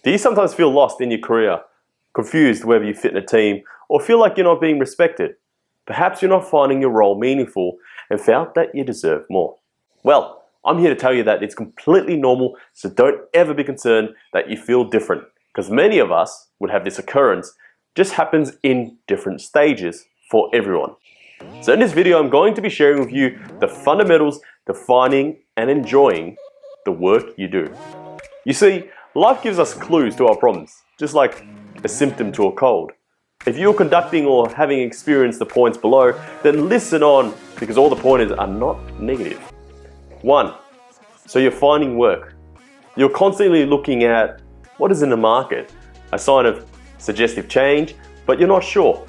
Do you sometimes feel lost in your career, confused whether you fit in a team, or feel like you're not being respected? Perhaps you're not finding your role meaningful and felt that you deserve more. Well, I'm here to tell you that it's completely normal, so don't ever be concerned that you feel different, because many of us would have this occurrence. Just happens in different stages for everyone. So in this video, I'm going to be sharing with you the fundamentals defining and enjoying the work you do. You see, life gives us clues to our problems, just like a symptom to a cold. If you're conducting or having experienced the points below, then listen on, because all the pointers are not negative. 1. So you're finding work. You're constantly looking at what is in the market, a sign of suggestive change, but you're not sure.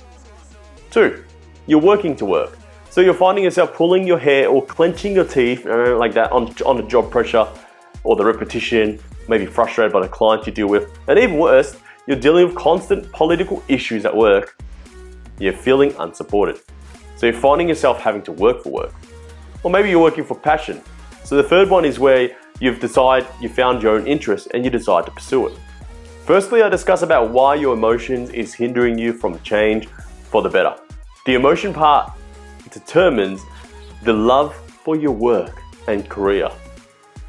2. You're working to work. So you're finding yourself pulling your hair or clenching your teeth like that on the job pressure or the repetition, maybe frustrated by the clients you deal with. And even worse, you're dealing with constant political issues at work. You're feeling unsupported. So you're finding yourself having to work for work. Or maybe you're working for passion. So the third one is where you found your own interest and you decide to pursue it. Firstly, I discuss about why your emotions is hindering you from change for the better. The emotion part determines the love for your work and career.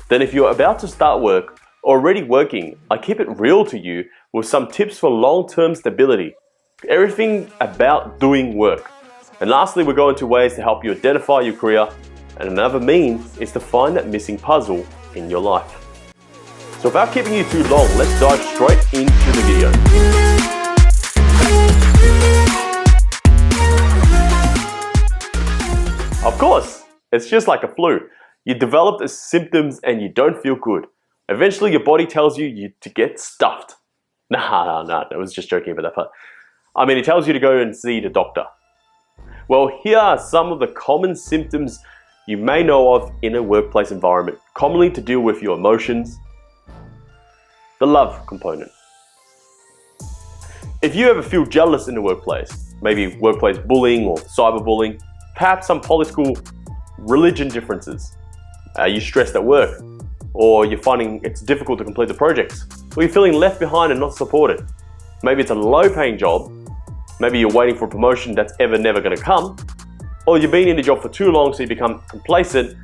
Then if you're about to start work, already working, I keep it real to you with some tips for long-term stability. Everything about doing work. And lastly, we're going to ways to help you identify your career, and another means is to find that missing puzzle in your life. So without keeping you too long, let's dive straight into the video. Of course, it's just like a flu. You develop the symptoms and you don't feel good. Eventually your body tells you to get stuffed. Nah, I was just joking about that part. I mean, it tells you to go and see the doctor. Well, here are some of the common symptoms you may know of in a workplace environment, commonly to deal with your emotions. The love component. If you ever feel jealous in the workplace, maybe workplace bullying or cyberbullying, perhaps some political religion differences, are you stressed at work, or you're finding it's difficult to complete the projects, or you're feeling left behind and not supported. Maybe it's a low-paying job, maybe you're waiting for a promotion that's never going to come, or you've been in the job for too long so you become complacent,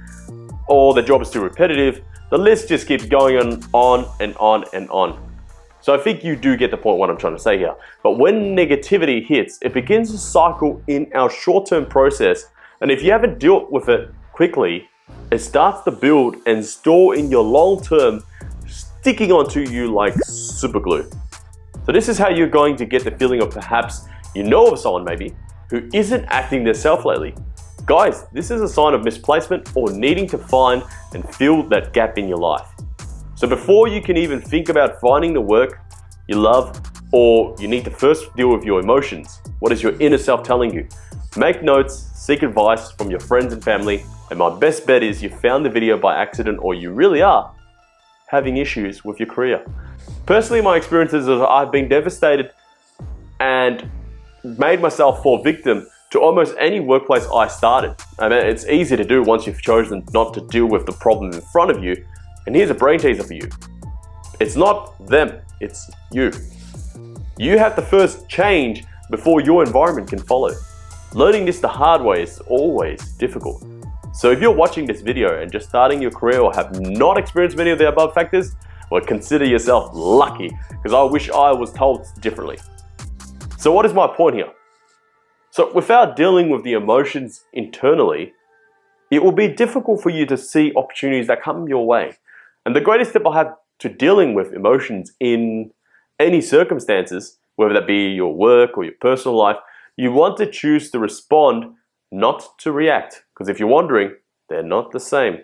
or the job is too repetitive. The list just keeps going on and on and on. So I think you do get the point what I'm trying to say here. But when negativity hits, it begins to cycle in our short-term process, and if you haven't dealt with it quickly, it starts to build and store in your long-term, sticking onto you like super glue. So this is how you're going to get the feeling of perhaps you know of someone maybe who isn't acting their self lately. Guys, this is a sign of misplacement or needing to find and fill that gap in your life. So before you can even think about finding the work you love, or you need to first deal with your emotions. What is your inner self telling you? Make notes, seek advice from your friends and family, and my best bet is you found the video by accident or you really are having issues with your career. Personally, my experiences is I've been devastated and made myself fall victim to almost any workplace I started. I mean, it's easy to do once you've chosen not to deal with the problem in front of you. And here's a brain teaser for you. It's not them, it's you. You have to first change before your environment can follow. Learning this the hard way is always difficult. So if you're watching this video and just starting your career or have not experienced many of the above factors, well, consider yourself lucky, because I wish I was told differently. So what is my point here? So without dealing with the emotions internally, it will be difficult for you to see opportunities that come your way. And the greatest tip I have to dealing with emotions in any circumstances, whether that be your work or your personal life, you want to choose to respond, not to react. Because if you're wondering, they're not the same.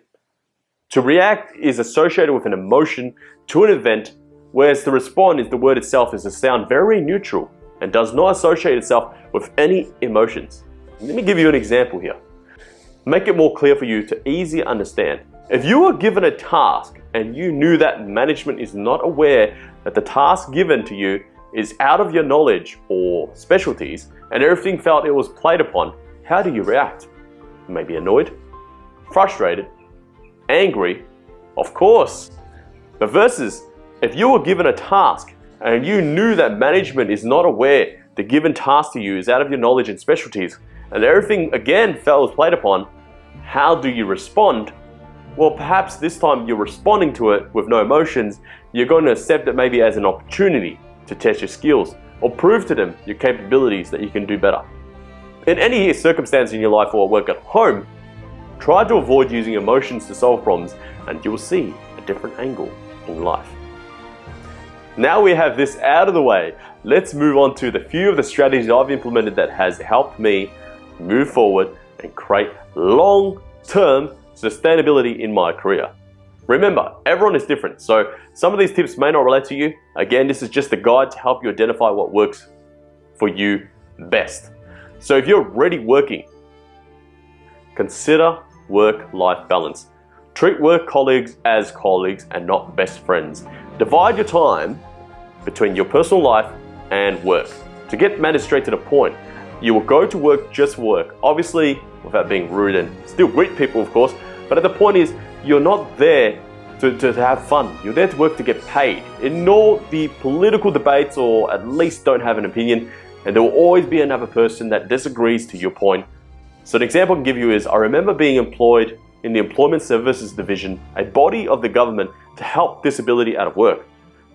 To react is associated with an emotion to an event, whereas to respond is the word itself is to sound very neutral and does not associate itself with any emotions. Let me give you an example here. Make it more clear for you to easily understand. If you were given a task and you knew that management is not aware that the task given to you is out of your knowledge or specialties, and everything felt it was played upon, how do you react? Maybe annoyed, frustrated, angry, of course. But versus If you were given a task and you knew that management is not aware the given task to you is out of your knowledge and specialties, and everything again was played upon, how do you respond? Well, perhaps this time you're responding to it with no emotions. You're going to accept it maybe as an opportunity to test your skills or prove to them your capabilities that you can do better. In any circumstance in your life or work at home, try to avoid using emotions to solve problems and you will see a different angle in life. Now we have this out of the way, let's move on to the few of the strategies I've implemented that has helped me move forward and create long-term sustainability in my career. Remember, everyone is different, so some of these tips may not relate to you. Again, this is just a guide to help you identify what works for you best. So if you're already working, consider work-life balance. Treat work colleagues as colleagues and not best friends. Divide your time between your personal life and work. To get matters straight to the point, you will go to work just for work, obviously without being rude and still greet people of course, but the point is you're not there to have fun. You're there to work to get paid. Ignore the political debates or at least don't have an opinion, and there will always be another person that disagrees to your point. So an example I can give you is I remember being employed in the Employment Services Division, a body of the government to help disability out of work,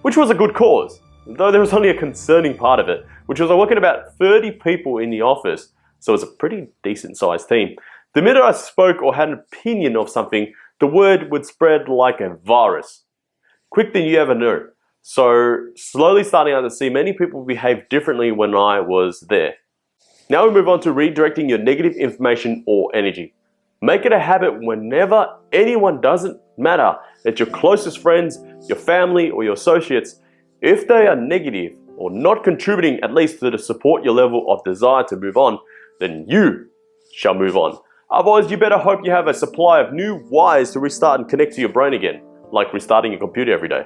which was a good cause, though there was only a concerning part of it, which was I worked about 30 people in the office, so it was a pretty decent sized team. The minute I spoke or had an opinion of something, the word would spread like a virus, quicker than you ever knew. So slowly starting out to see many people behave differently when I was there. Now we move on to redirecting your negative information or energy. Make it a habit whenever anyone, doesn't matter, it's your closest friends, your family or your associates, if they are negative or not contributing at least to support your level of desire to move on, then you shall move on. Otherwise, you better hope you have a supply of new wires to restart and connect to your brain again, like restarting your computer every day.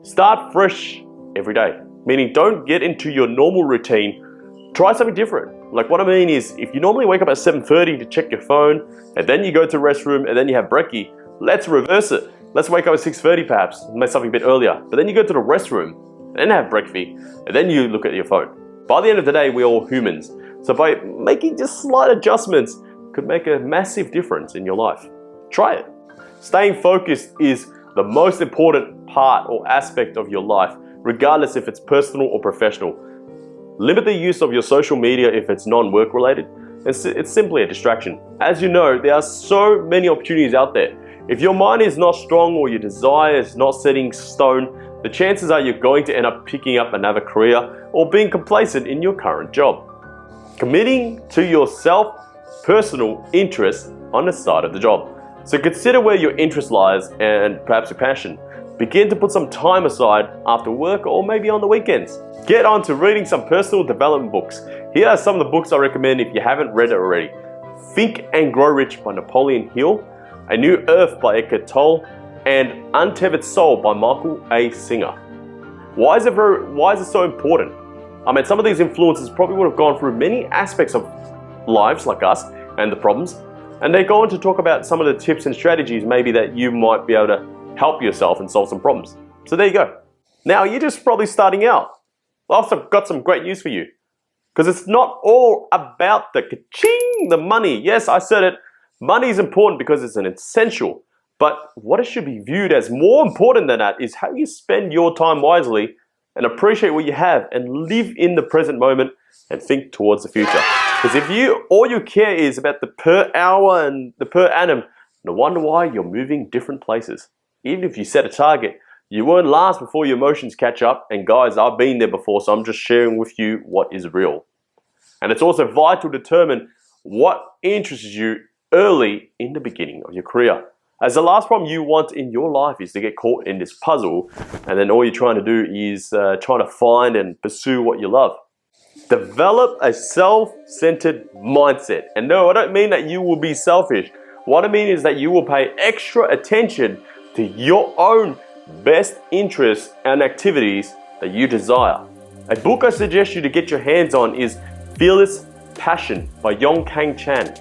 Start fresh every day, meaning don't get into your normal routine. Try something different. Like what I mean is, if you normally wake up at 7:30 to check your phone, and then you go to the restroom, and then you have brekkie, let's reverse it. Let's wake up at 6:30 perhaps, and make something a bit earlier. But then you go to the restroom, and then have brekkie, and then you look at your phone. By the end of the day, we're all humans. So by making just slight adjustments could make a massive difference in your life. Try it. Staying focused is the most important part or aspect of your life, regardless if it's personal or professional. Limit the use of your social media if it's non-work related. It's simply a distraction. As you know, there are so many opportunities out there. If your mind is not strong or your desire is not setting in stone, the chances are you're going to end up picking up another career or being complacent in your current job. Committing to yourself, personal interests on the side of the job. So consider where your interest lies and perhaps your passion. Begin to put some time aside after work or maybe on the weekends. Get on to reading some personal development books. Here are some of the books I recommend if you haven't read it already. Think and Grow Rich by Napoleon Hill, A New Earth by Eckhart Tolle, and Untethered Soul by Michael A. Singer. Why is it so important? I mean, some of these influences probably would have gone through many aspects of lives like us and the problems, and they go on to talk about some of the tips and strategies maybe that you might be able to help yourself and solve some problems. So there you go. Now you're just probably starting out. I've also got some great news for you, because it's not all about the ka-ching, the money. Yes, I said it. Money is important because it's an essential, but what it should be viewed as more important than that is how you spend your time wisely and appreciate what you have and live in the present moment and think towards the future. Because if all you care is about the per hour and the per annum, no wonder why you're moving different places. Even if you set a target, you won't last before your emotions catch up. And guys, I've been there before, so I'm just sharing with you what is real. And it's also vital to determine what interests you early in the beginning of your career. As the last problem you want in your life is to get caught in this puzzle, and then all you're trying to do is trying to find and pursue what you love. Develop a self-centered mindset. And no, I don't mean that you will be selfish. What I mean is that you will pay extra attention to your own best interests and activities that you desire. A book I suggest you to get your hands on is Fearless Passion by Yong Kang Chan,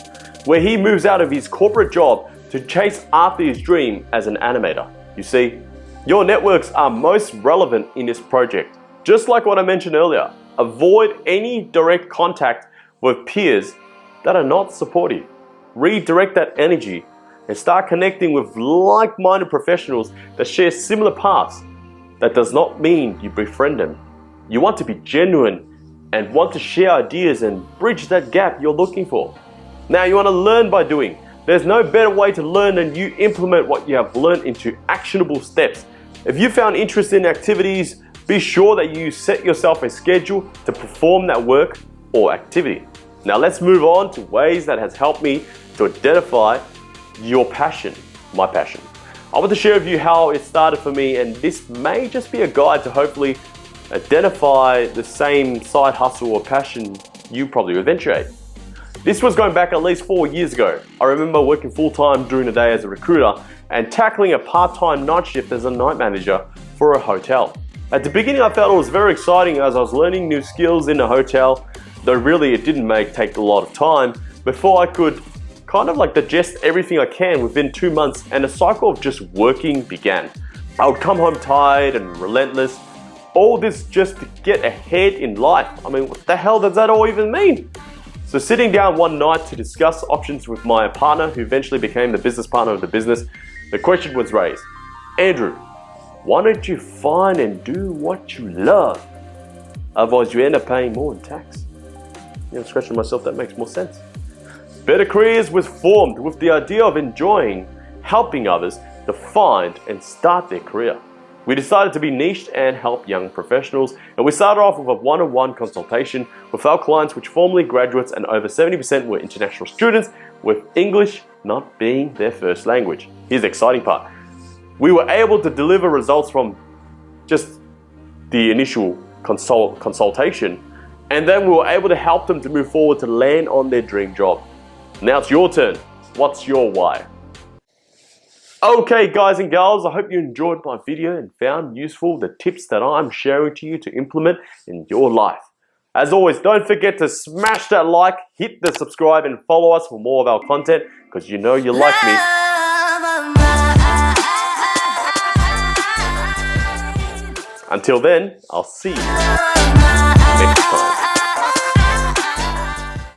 where he moves out of his corporate job to chase after his dream as an animator. You see, Your networks are most relevant in this project. Just like what I mentioned earlier, avoid any direct contact with peers that are not supportive. Redirect that energy and start connecting with like-minded professionals that share similar paths. That does not mean you befriend them. You want to be genuine and want to share ideas and bridge that gap you're looking for. Now you want to learn by doing. There's no better way to learn than you implement what you have learned into actionable steps. If you found interest in activities, be sure that you set yourself a schedule to perform that work or activity. Now let's move on to ways that has helped me to identify your passion, my passion. I want to share with you how it started for me, and this may just be a guide to hopefully identify the same side hustle or passion you probably eventuate. This was going back at least 4 years ago. I remember working full-time during the day as a recruiter and tackling a part-time night shift as a night manager for a hotel. At the beginning I felt it was very exciting as I was learning new skills in the hotel, though really it didn't take a lot of time before I could kind of like digest everything I can within 2 months, and a cycle of just working began. I would come home tired and relentless, all this just to get ahead in life. I mean, what the hell does that all even mean? So sitting down one night to discuss options with my partner, who eventually became the business partner of the business, the question was raised: Andrew, why don't you find and do what you love? Otherwise you end up paying more in tax. You know, scratching myself, that makes more sense. Better Careers was formed with the idea of enjoying helping others to find and start their career. We decided to be niched and help young professionals, and we started off with a one-on-one consultation with our clients, which formerly graduates, and over 70% were international students with English not being their first language. Here's the exciting part. We were able to deliver results from just the initial consultation, and then we were able to help them to move forward to land on their dream job. Now it's your turn. What's your why? Okay guys and girls, I hope you enjoyed my video and found useful the tips that I'm sharing to you to implement in your life. As always, don't forget to smash that like, hit the subscribe, and follow us for more of our content, because you know you like me. Until then, I'll see you next time.